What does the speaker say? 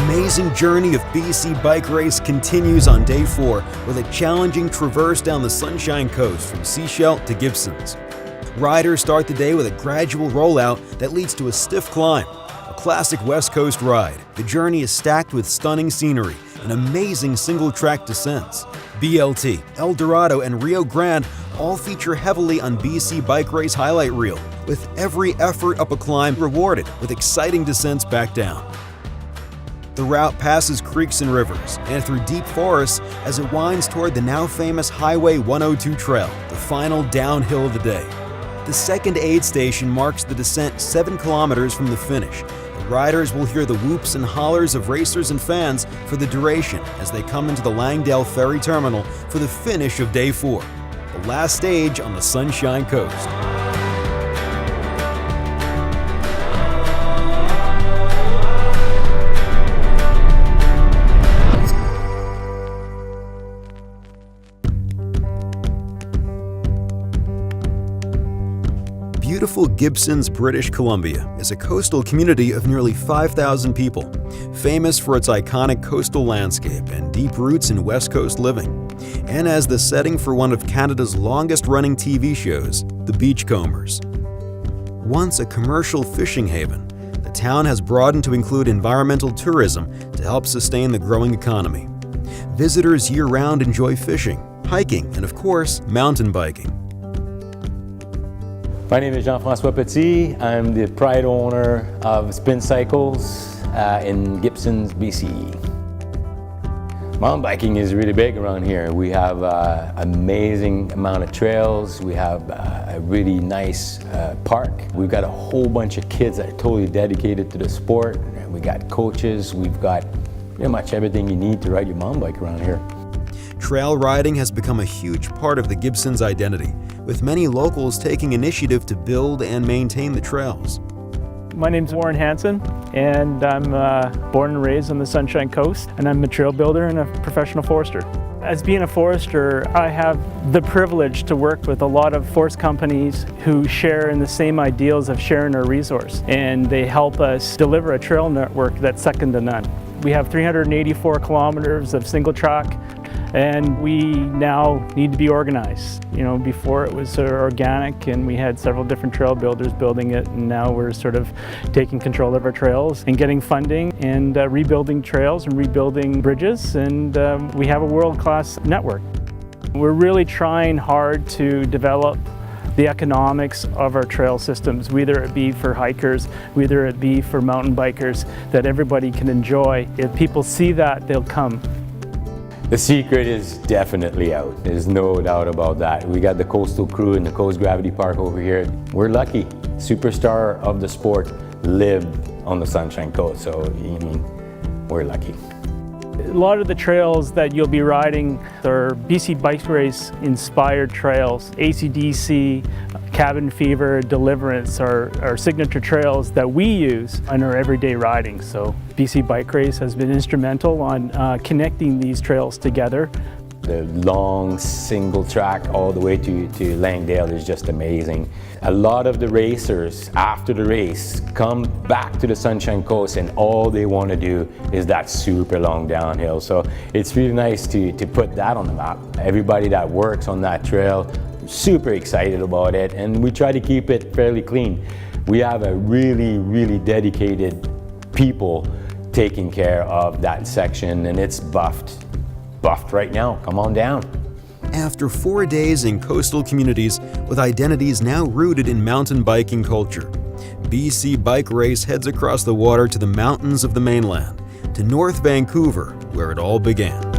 amazing journey of BC Bike Race continues on day 4 with a challenging traverse down the Sunshine Coast from Sechelt to Gibsons. Riders start the day with a gradual rollout that leads to a stiff climb, a classic West Coast ride. The journey is stacked with stunning scenery and amazing single-track descents. BLT, El Dorado, and Rio Grande all feature heavily on BC Bike Race highlight reel, with every effort up a climb rewarded with exciting descents back down. The route passes creeks and rivers and through deep forests as it winds toward the now famous Highway 102 trail, the final downhill of the day. The second aid station marks the descent 7 kilometers from the finish. The riders will hear the whoops and hollers of racers and fans for the duration as they come into the Langdale Ferry Terminal for the finish of day 4, the last stage on the Sunshine Coast. Beautiful Gibsons, British Columbia is a coastal community of nearly 5,000 people, famous for its iconic coastal landscape and deep roots in West Coast living, and as the setting for one of Canada's longest-running TV shows, The Beachcombers. Once a commercial fishing haven, the town has broadened to include environmental tourism to help sustain the growing economy. Visitors year-round enjoy fishing, hiking, and of course, mountain biking. My name is Jean-François Petit. I'm the pride owner of Spin Cycles in Gibsons, BC. Mountain biking is really big around here. We have an amazing amount of trails. We have a really nice park. We've got a whole bunch of kids that are totally dedicated to the sport. We got coaches. We've got pretty much everything you need to ride your mountain bike around here. Trail riding has become a huge part of the Gibsons identity, with many locals taking initiative to build and maintain the trails. My name's Warren Hansen, and I'm born and raised on the Sunshine Coast, and I'm a trail builder and a professional forester. As being a forester, I have the privilege to work with a lot of forest companies who share in the same ideals of sharing our resource, and they help us deliver a trail network that's second to none. We have 384 kilometers of single track, and we now need to be organized. You know, before it was organic and we had several different trail builders building it, and now we're sort of taking control of our trails and getting funding and rebuilding trails and rebuilding bridges, and we have a world-class network. We're really trying hard to develop the economics of our trail systems, whether it be for hikers, whether it be for mountain bikers, that everybody can enjoy. If people see that, they'll come. The secret is definitely out. There's no doubt about that. We got the coastal crew in the Coast Gravity Park over here. We're lucky. Superstar of the sport lived on the Sunshine Coast, so I mean, we're lucky. A lot of the trails that you'll be riding are BC Bike Race inspired trails. AC/DC, Cabin Fever, Deliverance are signature trails that we use in our everyday riding. So BC Bike Race has been instrumental on connecting these trails together. The long single track all the way to Langdale is just amazing. A lot of the racers after the race come back to the Sunshine Coast and all they want to do is that super long downhill. So it's really nice to put that on the map. Everybody that works on that trail, super excited about it, and we try to keep it fairly clean. We have a really dedicated people taking care of that section, and it's buffed right now. Come on down. After 4 days in coastal communities with identities now rooted in mountain biking culture, BC Bike Race heads across the water to the mountains of the mainland, to North Vancouver, where it all began.